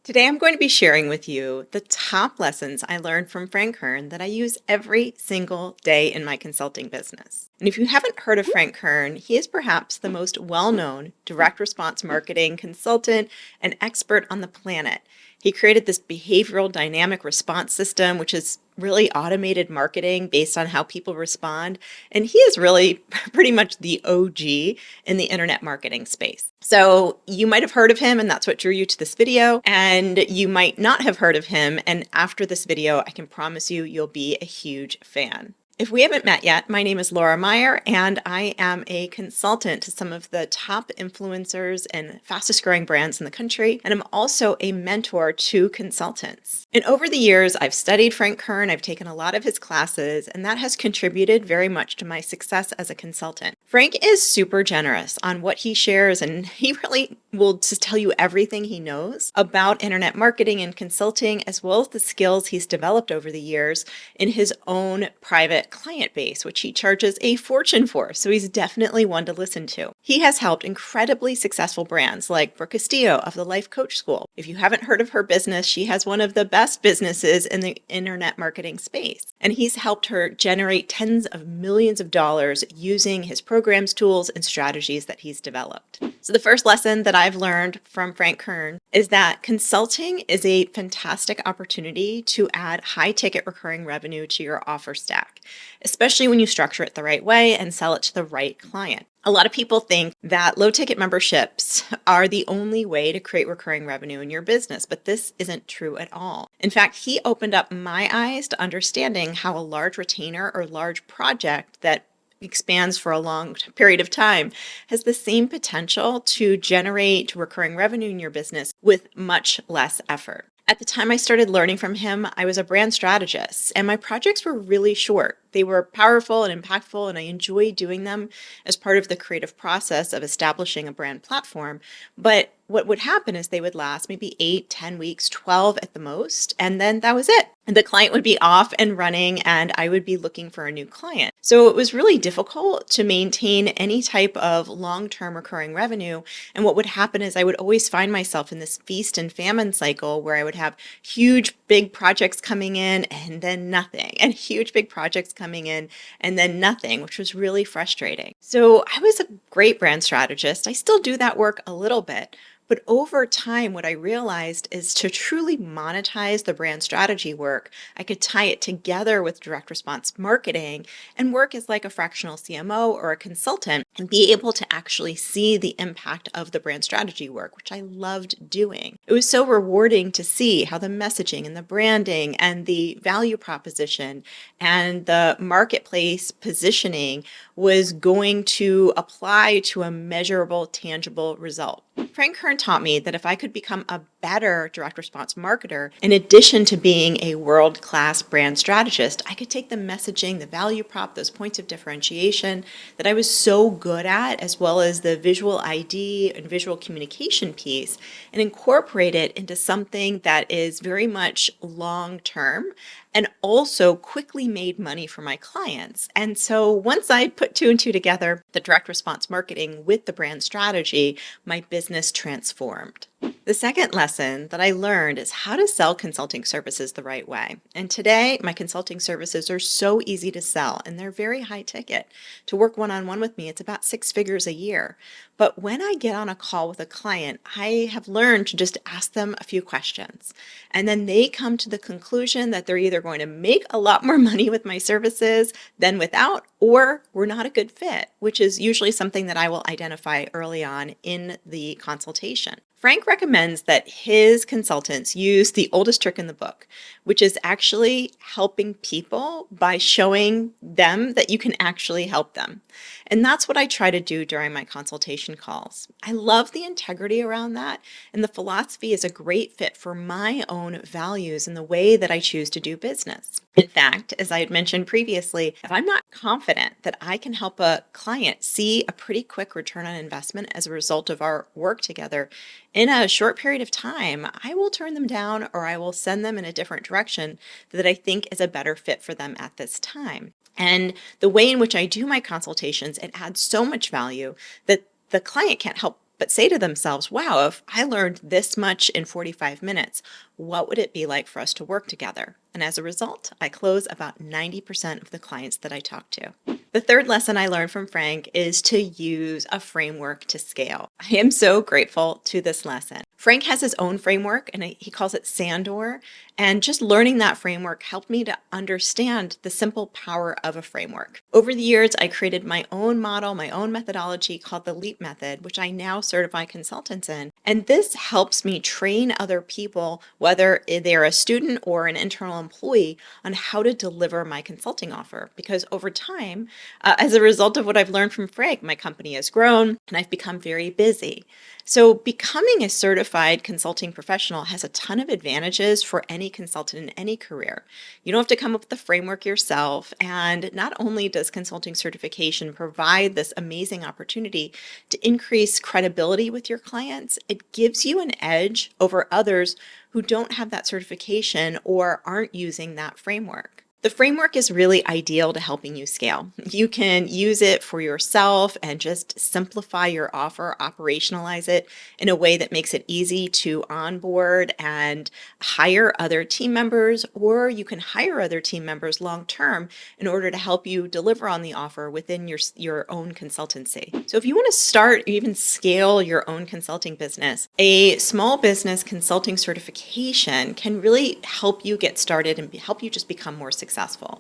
Today, I'm going to be sharing with you the top lessons I learned from Frank Kern that I use every single day in my consulting business. And if you haven't heard of Frank Kern, he is perhaps the most well-known direct response marketing consultant and expert on the planet. He created this behavioral dynamic response system, which is really automated marketing based on how people respond. And he is really pretty much the OG in the internet marketing space. So you might have heard of him, and that's what drew you to this video. And you might not have heard of him. And after this video, I can promise you, you'll be a huge fan. If we haven't met yet, my name is Laura Meyer, and I am a consultant to some of the top influencers and fastest growing brands in the country, and I'm also a mentor to consultants. And over the years, I've studied Frank Kern, I've taken a lot of his classes, and that has contributed very much to my success as a consultant. Frank is super generous on what he shares, and he really will just tell you everything he knows about internet marketing and consulting, as well as the skills he's developed over the years in his own private client base, which he charges a fortune for, so he's definitely one to listen to. He has helped incredibly successful brands like Brooke Castillo of the Life Coach School. If you haven't heard of her business, she has one of the best businesses in the internet marketing space, and he's helped her generate tens of millions of dollars using his programs, tools, and strategies that he's developed. So the first lesson that I've learned from Frank Kern is that consulting is a fantastic opportunity to add high-ticket recurring revenue to your offer stack, especially when you structure it the right way and sell it to the right client. A lot of people think that low-ticket memberships are the only way to create recurring revenue in your business, but this isn't true at all. In fact, he opened up my eyes to understanding how a large retainer or large project that expands for a long period of time has the same potential to generate recurring revenue in your business with much less effort. At the time I started learning from him, I was a brand strategist, and my projects were really short. They were powerful and impactful, and I enjoyed doing them as part of the creative process of establishing a brand platform. But what would happen is they would last maybe 8, 10 weeks, 12 at the most, and then that was it. And the client would be off and running, and I would be looking for a new client. So it was really difficult to maintain any type of long-term recurring revenue. And what would happen is I would always find myself in this feast and famine cycle where I would have huge, big projects coming in and then nothing, and huge, big projects coming in and then nothing, which was really frustrating. So I was a great brand strategist. I still do that work a little bit. But over time, what I realized is to truly monetize the brand strategy work, I could tie it together with direct response marketing and work as like a fractional CMO or a consultant and be able to actually see the impact of the brand strategy work, which I loved doing. It was so rewarding to see how the messaging and the branding and the value proposition and the marketplace positioning was going to apply to a measurable, tangible result. Frank Kern taught me that if I could become a better direct response marketer, in addition to being a world-class brand strategist, I could take the messaging, the value prop, those points of differentiation that I was so good at, as well as the visual ID and visual communication piece, and incorporate it into something that is very much long-term and also quickly made money for my clients. And so once I put two and two together, the direct response marketing with the brand strategy, my business transformed. The second lesson that I learned is how to sell consulting services the right way. And today, my consulting services are so easy to sell, and they're very high ticket. To work one-on-one with me, it's about 6 figures a year. But when I get on a call with a client, I have learned to just ask them a few questions. And then they come to the conclusion that they're either going to make a lot more money with my services than without, or we're not a good fit, which is usually something that I will identify early on in the consultation. Frank recommends that his consultants use the oldest trick in the book, which is actually helping people by showing them that you can actually help them. And that's what I try to do during my consultation calls. I love the integrity around that, and the philosophy is a great fit for my own values and the way that I choose to do business. In fact, as I had mentioned previously, if I'm not confident that I can help a client see a pretty quick return on investment as a result of our work together in a short period of time, I will turn them down or I will send them in a different direction that I think is a better fit for them at this time. And the way in which I do my consultations, it adds so much value that the client can't help but say to themselves, wow, if I learned this much in 45 minutes, what would it be like for us to work together? And as a result, I close about 90% of the clients that I talk to. The third lesson I learned from Frank is to use a framework to scale. I am so grateful to this lesson. Frank has his own framework and he calls it Sandor. And just learning that framework helped me to understand the simple power of a framework. Over the years, I created my own model, my own methodology called the LEAP method, which I now certify consultants in. And this helps me train other people, whether they're a student or an internal employee, on how to deliver my consulting offer. Because over time, as a result of what I've learned from Frank, my company has grown and I've become very busy. So becoming a certified consulting professional has a ton of advantages for any consultant in any career. You don't have to come up with the framework yourself. And not only does consulting certification provide this amazing opportunity to increase credibility with your clients, it gives you an edge over others who don't have that certification or aren't using that framework. The framework is really ideal to helping you scale. You can use it for yourself and just simplify your offer, operationalize it in a way that makes it easy to onboard and hire other team members, or you can hire other team members long term in order to help you deliver on the offer within your own consultancy. So if you want to start or even scale your own consulting business, a small business consulting certification can really help you get started and help you just become more successful.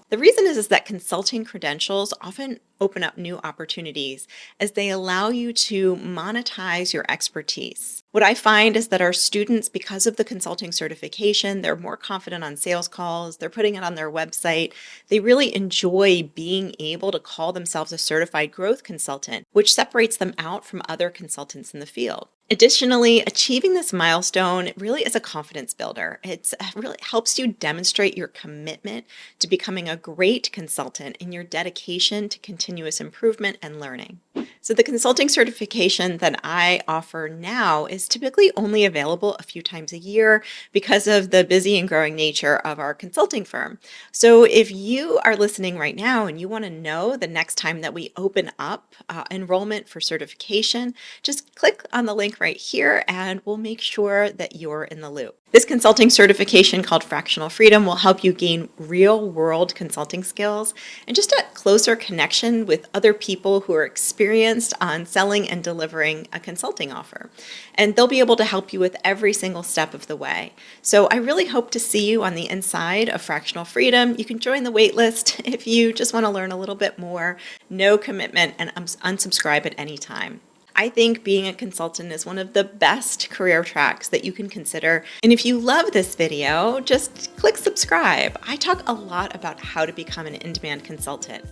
The reason is that consulting credentials often open up new opportunities as they allow you to monetize your expertise. What I find is that our students, because of the consulting certification, they're more confident on sales calls, they're putting it on their website. They really enjoy being able to call themselves a certified growth consultant, which separates them out from other consultants in the field. Additionally, achieving this milestone really is a confidence builder. It really helps you demonstrate your commitment to becoming a great consultant and your dedication to continuous improvement and learning. So the consulting certification that I offer now is typically only available a few times a year because of the busy and growing nature of our consulting firm. So if you are listening right now and you want to know the next time that we open up enrollment for certification, just click on the link right here and we'll make sure that you're in the loop. This consulting certification called Fractional Freedom will help you gain real-world consulting skills and just a closer connection with other people who are experienced on selling and delivering a consulting offer. And they'll be able to help you with every single step of the way. So I really hope to see you on the inside of Fractional Freedom. You can join the wait list if you just want to learn a little bit more. No commitment, and unsubscribe at any time. I think being a consultant is one of the best career tracks that you can consider. And if you love this video, just click subscribe. I talk a lot about how to become an in-demand consultant.